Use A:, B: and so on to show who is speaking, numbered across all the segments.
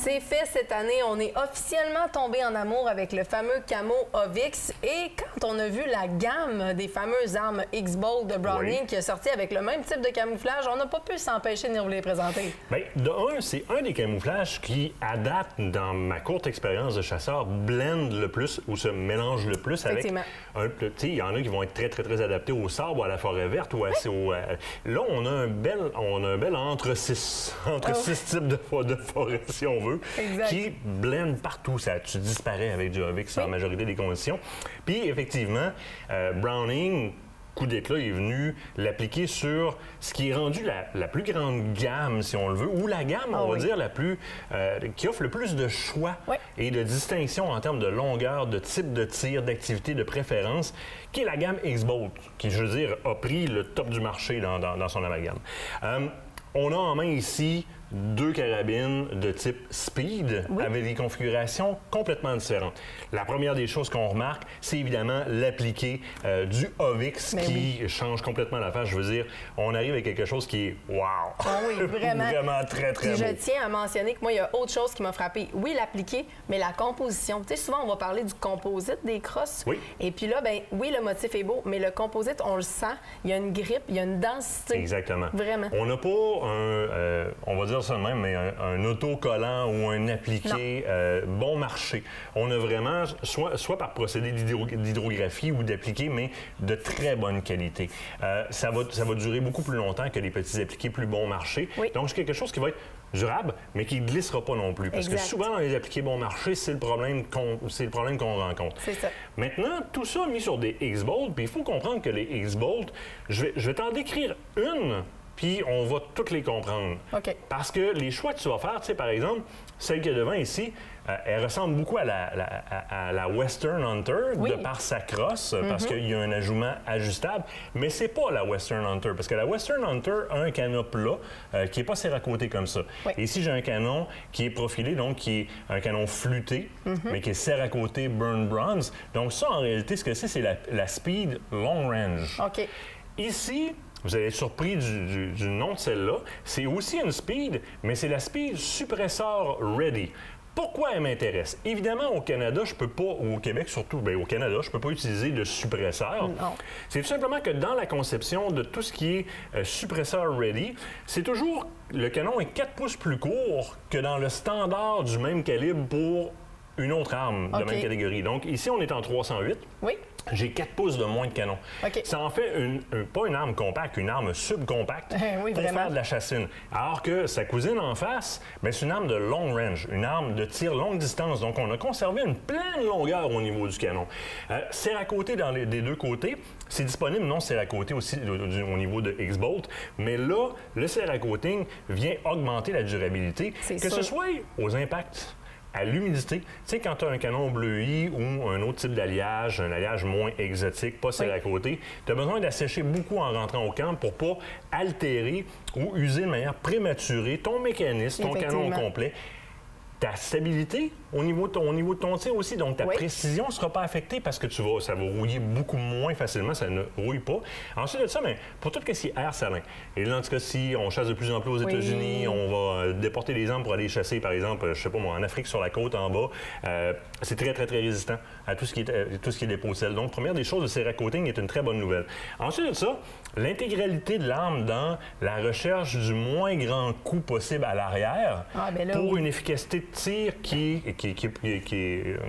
A: C'est fait cette année. On est officiellement tombé en amour avec le fameux camo Ovix. Et quand on a vu la gamme des fameuses armes X-Bolt de Browning qui est sortie avec le même type de camouflage, on n'a pas pu s'empêcher de nous les présenter.
B: Bien, de un, c'est un des camouflages qui, à date, dans ma courte expérience de chasseur, blende le plus ou se mélange le plus avec un... Tu sais, il y en a qui vont être très adaptés au sable ou à la forêt verte. Ou là, on a un bel entre six types de forêt, si on veut, qui blende partout. Tu disparais avec du Ovix en la majorité des conditions. Puis, effectivement, Browning, coup d'éclat, est venu l'appliquer sur ce qui est rendu la plus grande gamme, si on le veut, ou la gamme, on va dire, la plus qui offre le plus de choix et de distinction en termes de longueur, de type de tir, d'activité, de préférence, qui est la gamme X-Bolt, qui, je veux dire, a pris le top du marché dans son amalgame. On a en main ici 2 carabines de type Speed avec des configurations complètement différentes. La première des choses qu'on remarque, c'est évidemment l'appliqué du Ovix qui change complètement la face. Je veux dire, on arrive avec quelque chose qui est wow!
A: Ah oui, vraiment.
B: Vraiment très beau.
A: Je tiens à mentionner que moi, il y a autre chose qui m'a frappé. Oui, l'appliqué, mais la composition. Tu sais, souvent, on va parler du composite des crosses. Oui. Et puis là, ben oui, le motif est beau, mais le composite, on le sent. Il y a une grippe, il y a une densité.
B: Exactement.
A: Vraiment.
B: On n'a pas on va dire ça de même, mais un autocollant ou un appliqué bon marché. On a vraiment, soit par procédé d'hydrographie ou d'appliqué, mais de très bonne qualité. Ça va durer beaucoup plus longtemps que les petits appliqués plus bon marché. Oui. Donc, c'est quelque chose qui va être durable, mais qui ne glissera pas non plus. Parce que souvent, dans les appliqués bon marché, c'est le problème qu'on rencontre.
A: C'est ça.
B: Maintenant, tout ça mis sur des X-Bolt, puis il faut comprendre que les X-Bolt, je vais t'en décrire une, puis on va toutes les comprendre. Okay. Parce que les choix que tu vas faire, tu sais, par exemple, celle qui est devant ici, elle ressemble beaucoup à la Western Hunter de par sa crosse, parce qu'il y a un ajout ajustable, mais c'est pas la Western Hunter, parce que la Western Hunter a un canon plat qui n'est pas serracoté comme ça. Et ici, j'ai un canon qui est profilé, donc qui est un canon flûté, mais qui est serracoté burn bronze. Donc ça, en réalité, ce que c'est la Speed Long Range. Okay. Ici, vous allez être surpris du nom de celle-là. C'est aussi une Speed, mais c'est la Speed Suppressor Ready. Pourquoi elle m'intéresse? Évidemment, au Canada, je peux pas, ou au Québec surtout, bien au Canada, je peux pas utiliser de suppresseur. C'est tout simplement que dans la conception de tout ce qui est suppresseur ready, c'est toujours, le canon est 4 pouces plus court que dans le standard du même calibre pour une autre arme de même catégorie. Donc ici, on est en 308. Oui. J'ai 4 pouces de moins de canon. Ça en fait pas une arme compacte, une arme subcompacte pour faire de la chassine. Alors que sa cousine en face, c'est une arme de long range, une arme de tir longue distance. Donc, on a conservé une pleine longueur au niveau du canon. Serracoté des deux côtés, c'est disponible non serracoté aussi au niveau de X-Bolt. Mais là, le serracoting vient augmenter la durabilité, que ce soit aux impacts, à l'humidité. Tu sais, quand tu as un canon bleuи ou un autre type d'alliage, un alliage moins exotique, pas serracoté, tu as besoin d'assécher beaucoup en rentrant au camp pour pas altérer ou user de manière prématurée ton mécanisme, ton canon complet. Ta stabilité au niveau de ton tir aussi. Donc, ta précision ne sera pas affectée parce que ça va rouiller beaucoup moins facilement. Ça ne rouille pas. Ensuite de ça, pour tout ce qui est air salin. Et là, en tout cas, si on chasse de plus en plus aux États-Unis, on va déporter des armes pour aller chasser, par exemple, je sais pas moi, en Afrique, sur la côte, en bas, c'est très résistant à tout ce qui est dépôt de sel. Donc, première des choses, le serracoting est une très bonne nouvelle. Ensuite de ça, l'intégralité de l'arme dans la recherche du moins grand coup possible à l'arrière pour une efficacité de tir qui est...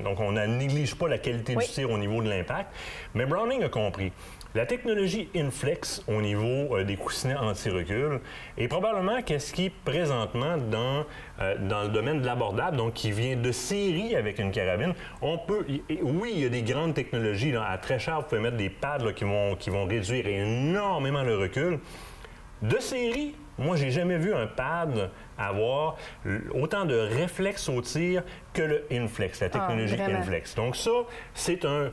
B: Donc, on ne néglige pas la qualité du tir au niveau de l'impact. Mais Browning a compris. La technologie Inflex au niveau des coussinets anti-recul est probablement qu'est-ce qui, présentement, dans le domaine de l'abordable, donc qui vient de série avec une carabine, oui, il y a des grandes technologies. Là, à très cher, vous pouvez mettre des pads là, qui vont réduire énormément le recul. De série, moi, j'ai jamais vu un pad avoir autant de réflexes au tir que le Inflex, la technologie Inflex. Donc ça, c'est un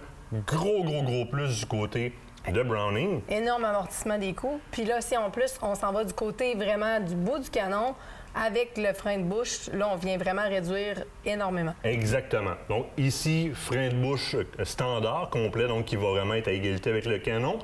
B: gros plus du côté de Browning.
A: Énorme amortissement des coups. Puis là, si en plus, on s'en va du côté vraiment du bout du canon, avec le frein de bouche, là, on vient vraiment réduire énormément.
B: Exactement. Donc ici, frein de bouche standard, complet, donc qui va vraiment être à égalité avec le canon.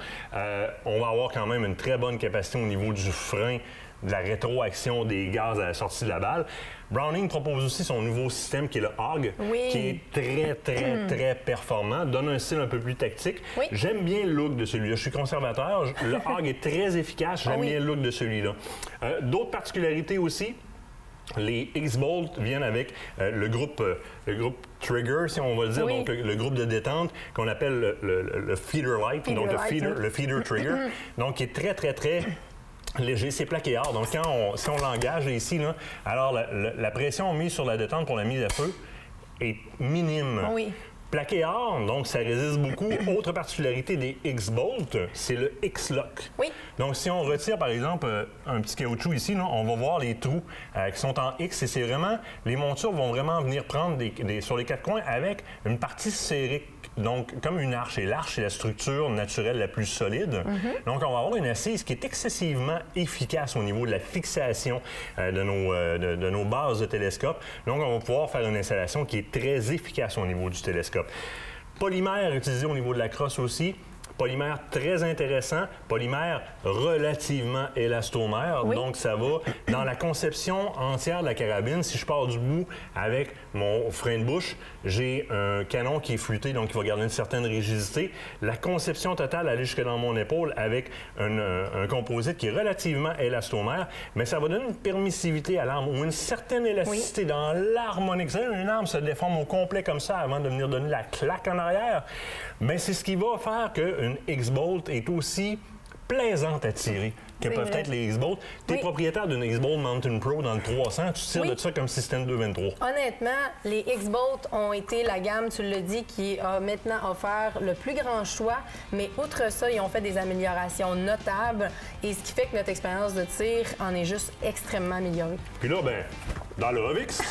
B: On va avoir quand même une très bonne capacité au niveau du frein de la rétroaction des gaz à la sortie de la balle. Browning propose aussi son nouveau système qui est le Hog, qui est très performant, donne un style un peu plus tactique. J'aime bien le look de celui-là. Je suis conservateur. Le Hog est très efficace. J'aime bien le look de celui-là. D'autres particularités aussi. Les X-Bolt viennent avec le groupe Trigger, si on va le dire, donc le groupe de détente qu'on appelle le Feeder Light, donc le Feeder Trigger, donc qui est très léger, c'est plaqué hard. Donc si on l'engage ici, là, alors la pression mise sur la détente pour la mise à feu est minime. Plaqué hard, donc ça résiste beaucoup. Autre particularité des X-Bolt, c'est le X-Lock. Donc si on retire par exemple un petit caoutchouc ici, là, on va voir les trous qui sont en X et c'est vraiment, les montures vont vraiment venir prendre sur les quatre coins avec une partie sphérique, donc comme une arche. Et l'arche, c'est la structure naturelle la plus solide. Donc on va avoir une assise qui est excessivement efficace au niveau de la fixation de nos bases de télescope. Donc on va pouvoir faire une installation qui est très efficace au niveau du télescope. Polymère utilisé au niveau de la crosse aussi. Polymère très intéressant, polymère relativement élastomère, donc ça va dans la conception entière de la carabine. Si je pars du bout avec mon frein de bouche, j'ai un canon qui est flûté, donc qui va garder une certaine rigidité. La conception totale aller jusque dans mon épaule avec un composite qui est relativement élastomère, mais ça va donner une permissivité à l'arme ou une certaine élasticité dans l'harmonique. Une arme se déforme au complet comme ça avant de venir donner la claque en arrière, mais c'est ce qui va faire qu'une X-Bolt est aussi plaisante à tirer que peuvent être les X-Bolt. Tu es propriétaire d'une X-Bolt Mountain Pro dans le 300, tu tires de ça comme système 223.
A: Honnêtement, les X-Bolt ont été la gamme, tu l'as dit, qui a maintenant offert le plus grand choix, mais outre ça, ils ont fait des améliorations notables et ce qui fait que notre expérience de tir en est juste extrêmement améliorée.
B: Puis là, ben, dans le Ovix,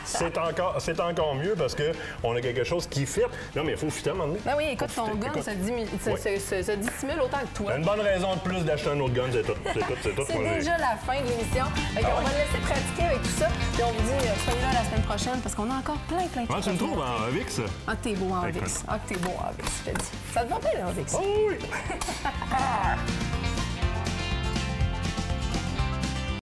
B: c'est encore mieux parce qu'on a quelque chose qui fit. Non, mais il faut fitter à un moment donné.
A: Ben oui, écoute, ton gun se dissimule autant que toi.
B: Une bonne raison de plus d'acheter un autre gun, c'est tout.
A: C'est déjà la fin de l'émission. On va le laisser pratiquer avec tout ça. Puis on vous dit, soyez là la semaine prochaine parce qu'on a encore plein de choses.
B: Tu me trouves en Ovix?
A: Ah, t'es beau en Ovix. Ah, t'es beau en Ovix, je te dis. Ça te va bien, en Ovix?
B: Oh oui!